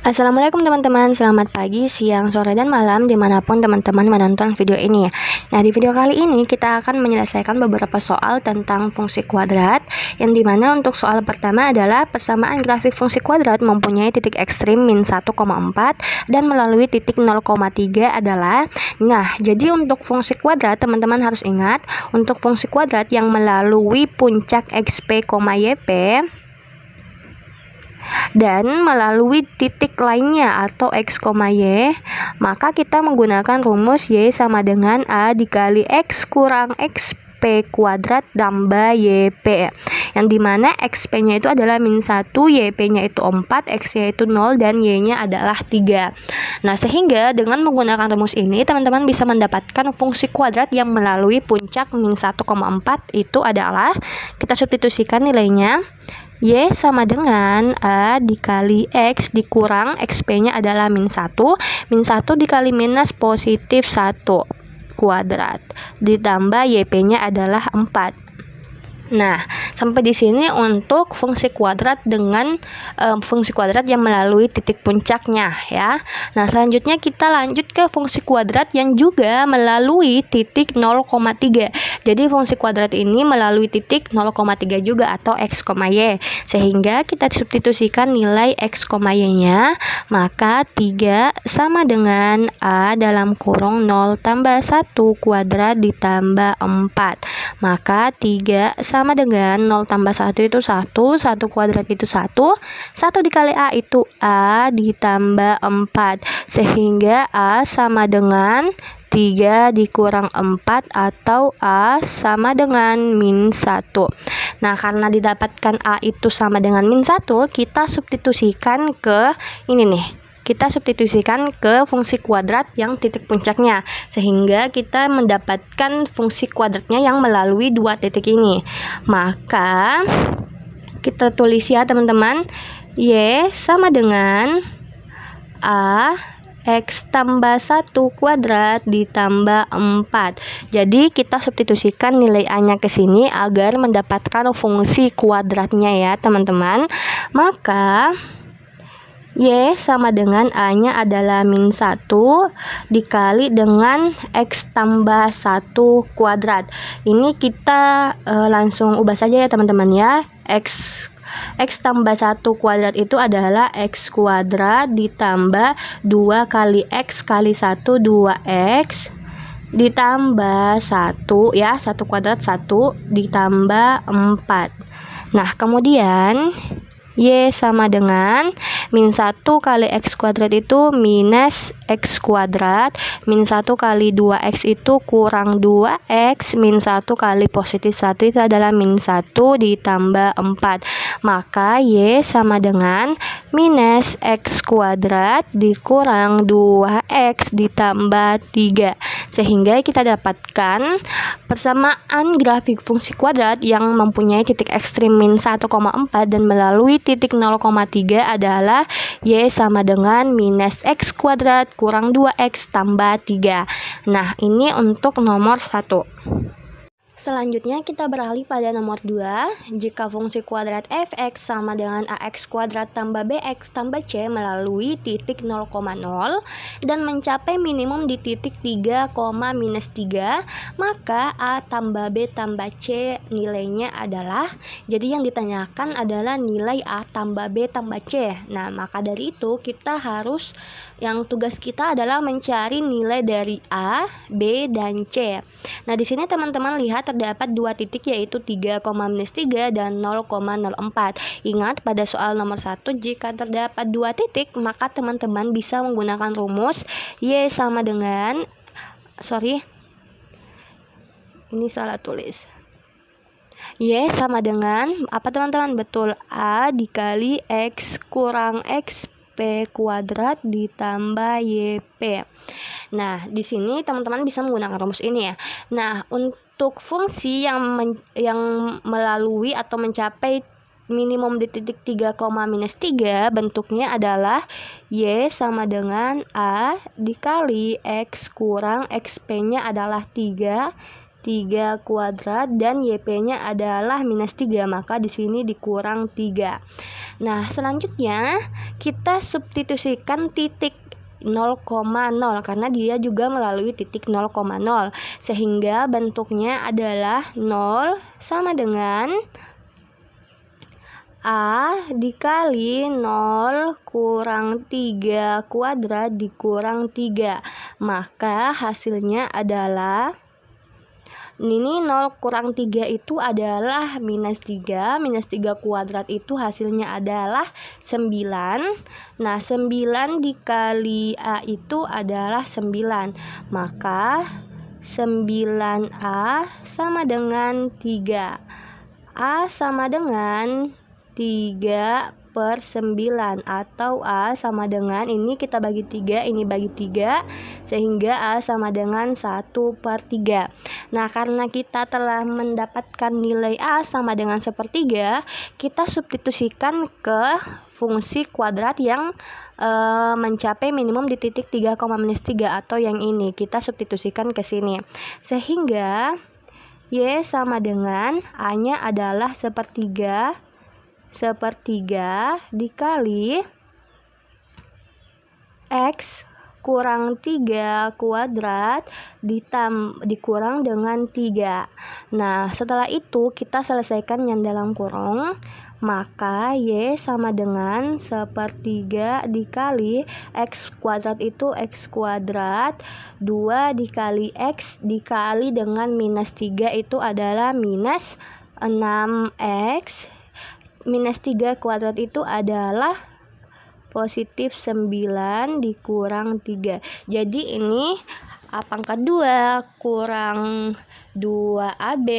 Assalamualaikum teman-teman, selamat pagi, siang, sore, dan malam dimanapun teman-teman menonton video ini. Nah, di video kali ini kita akan menyelesaikan beberapa soal tentang fungsi kuadrat, yang dimana untuk soal pertama adalah persamaan grafik fungsi kuadrat mempunyai titik ekstrim min 1,4 dan melalui titik 0,3 adalah. Nah, jadi untuk fungsi kuadrat teman-teman harus ingat, untuk fungsi kuadrat yang melalui puncak XP, YP dan melalui titik lainnya atau x, y, maka kita menggunakan rumus y sama dengan a dikali x kurang xp kuadrat tambah yp, yang dimana xp-nya itu adalah min 1, yp-nya itu 4, x-nya itu 0, dan y-nya adalah 3. Nah, sehingga dengan menggunakan rumus ini teman-teman bisa mendapatkan fungsi kuadrat yang melalui puncak min 1,4 itu adalah, kita substitusikan nilainya, y sama dengan a dikali x dikurang xp-nya adalah min 1 dikali minus positif 1 kuadrat ditambah yp-nya adalah 4. Nah, sampai di sini untuk fungsi kuadrat dengan fungsi kuadrat yang melalui titik puncaknya ya. Nah, selanjutnya kita lanjut ke fungsi kuadrat yang juga melalui titik 0,3. Jadi fungsi kuadrat ini melalui titik 0,3 juga atau x, y. Sehingga kita substitusikan nilai x, y-nya, maka 3 sama dengan a dalam kurung 0 tambah 1 kuadrat ditambah 4. Maka 3 sama dengan 0 tambah 1 itu 1 kuadrat itu 1 dikali a itu a ditambah 4, sehingga a sama dengan 3 dikurang 4 atau a sama dengan min 1. Nah, karena didapatkan a itu sama dengan min 1, kita substitusikan ke ini nih. Kita substitusikan ke fungsi kuadrat yang titik puncaknya, sehingga kita mendapatkan fungsi kuadratnya yang melalui dua titik ini. Maka kita tulis ya teman-teman, y sama dengan a x tambah 1 kuadrat ditambah 4. Jadi kita substitusikan nilai a-nya ke sini agar mendapatkan fungsi kuadratnya ya teman-teman. Maka y sama dengan a-nya adalah min 1 dikali dengan x tambah 1 kuadrat. Ini kita langsung ubah saja ya teman-teman ya. X tambah 1 kuadrat itu adalah x kuadrat ditambah 2 kali x kali 1 2x ditambah 1 ya, 1 kuadrat 1 ditambah 4. Nah, kemudian y sama dengan min 1 kali x kuadrat itu minus x kuadrat, min 1 kali 2x itu kurang 2x, min 1 kali positif 1 itu adalah min 1 ditambah 4. Maka y sama dengan minus x kuadrat dikurang 2x ditambah 3. Sehingga kita dapatkan persamaan grafik fungsi kuadrat yang mempunyai titik ekstrim min 1,4 dan melalui titik 0,3 adalah y sama dengan minus x kuadrat kurang 2x tambah 3. Nah, ini untuk nomor 1. Selanjutnya kita beralih pada nomor 2. Jika fungsi kuadrat fx sama dengan ax kuadrat tambah bx tambah c melalui titik 0,0 dan mencapai minimum di titik 3, minus 3, maka a tambah b tambah c nilainya adalah, jadi yang ditanyakan adalah nilai a tambah b tambah c. Nah, maka dari itu kita harus, yang tugas kita adalah mencari nilai dari a, b, dan c. Nah, di sini teman-teman lihat terdapat dua titik yaitu 3, minus 3 dan 0,04. Ingat pada soal nomor 1, jika terdapat dua titik maka teman-teman bisa menggunakan rumus y sama dengan, ini salah tulis. Y sama dengan apa teman-teman? Betul, a dikali x kurang x p kuadrat ditambah yp. Nah, di sini teman-teman bisa menggunakan rumus ini ya. Nah, untuk fungsi yang melalui atau mencapai minimum di titik 3, minus 3 bentuknya adalah y sama dengan a dikali x kurang xp-nya adalah 3 kuadrat dan yp-nya adalah minus 3, maka di sini dikurang 3. Nah, selanjutnya kita substitusikan titik 0,0 karena dia juga melalui titik 0,0 sehingga bentuknya adalah 0 sama dengan A dikali 0 kurang 3 kuadrat dikurang 3. Maka hasilnya adalah ini 0 kurang 3 itu adalah minus 3. Minus 3 kuadrat itu hasilnya adalah 9. Nah, 9 dikali A itu adalah 9. Maka 9A sama dengan 3. A sama dengan 3/9 atau A sama dengan, ini kita bagi 3, ini bagi 3 sehingga A sama dengan 1/3. Nah, karena kita telah mendapatkan nilai A sama dengan 1/3, kita substitusikan ke fungsi kuadrat yang mencapai minimum di titik 3,-3 atau yang ini kita substitusikan ke sini sehingga Y sama dengan A-nya adalah 1/3 dikali X kurang 3 kuadrat dikurang dengan 3. Nah, setelah itu kita selesaikan yang dalam kurung, maka Y sama dengan 1/3 dikali X kuadrat itu X kuadrat 2 dikali X dikali dengan minus 3 itu adalah minus 6X. Minus 3 kuadrat itu adalah positif 9 dikurang 3. Jadi ini A pangkat 2 kurang 2AB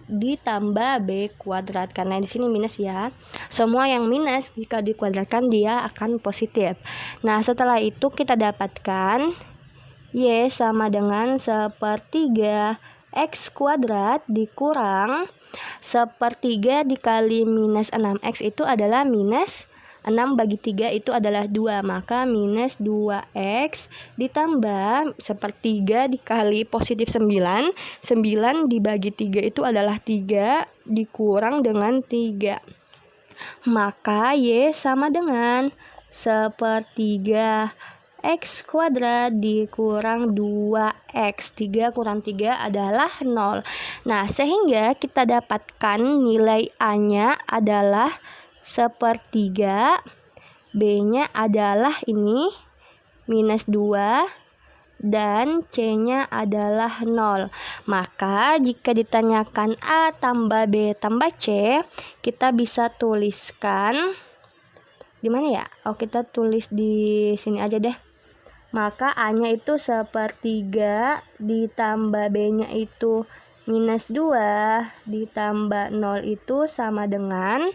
ditambah B kuadrat. Karena di sini minus ya. Semua yang minus jika dikuadratkan dia akan positif. Nah, setelah itu kita dapatkan Y sama dengan 1/3 X kuadrat dikurang 1/3 dikali minus 6X itu adalah minus 6 bagi 3 itu adalah 2. Maka minus 2X ditambah 1/3 dikali positif 9. 9 dibagi 3 itu adalah 3 dikurang dengan 3. Maka Y sama dengan 1/3 X kuadrat dikurang 2X. 3 kurang 3 adalah 0. Nah, sehingga kita dapatkan nilai A-nya adalah 1/3. B-nya adalah ini minus 2. Dan C-nya adalah 0. Maka jika ditanyakan A tambah B tambah C, kita bisa tuliskan di mana ya? Oh, kita tulis di sini aja deh. Maka A-nya itu 1/3 ditambah B-nya itu minus 2 ditambah 0 itu sama dengan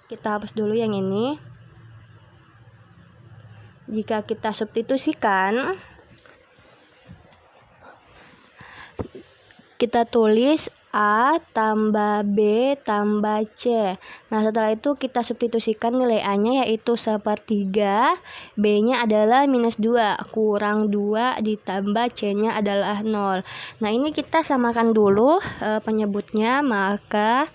kita hapus dulu yang ini. Jika kita substitusikan, kita tulis A tambah B tambah C. Nah, setelah itu kita substitusikan nilai A-nya yaitu 1/3, B-nya adalah minus 2, kurang 2 ditambah C-nya adalah 0. Nah, ini kita samakan dulu penyebutnya, maka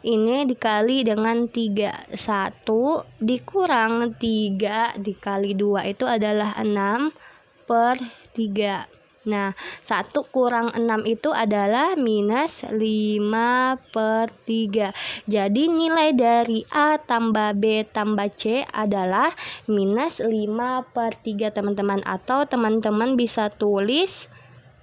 ini dikali dengan 3. 1 dikurang 3 dikali 2 itu adalah 6/3. Nah, 1 kurang 6 itu adalah minus 5/3. Jadi nilai dari A tambah B tambah C adalah minus 5/3 teman-teman. Atau teman-teman bisa tulis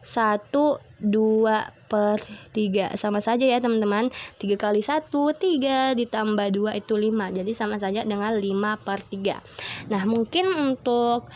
1/2/3. Sama saja ya teman-teman. 3 kali 1 3 ditambah 2 itu 5. Jadi sama saja dengan 5/3. Nah, mungkin untuk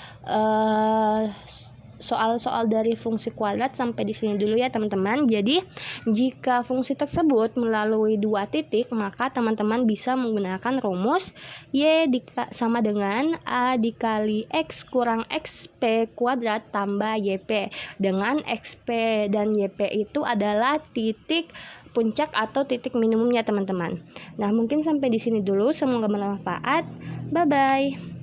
soal-soal dari fungsi kuadrat sampai di sini dulu ya teman-teman. Jadi jika fungsi tersebut melalui 2 titik, maka teman-teman bisa menggunakan rumus Y sama dengan A dikali X kurang XP kuadrat tambah YP, dengan XP dan YP itu adalah titik puncak atau titik minimumnya teman-teman. Nah, mungkin sampai di sini dulu, semoga bermanfaat. Bye bye.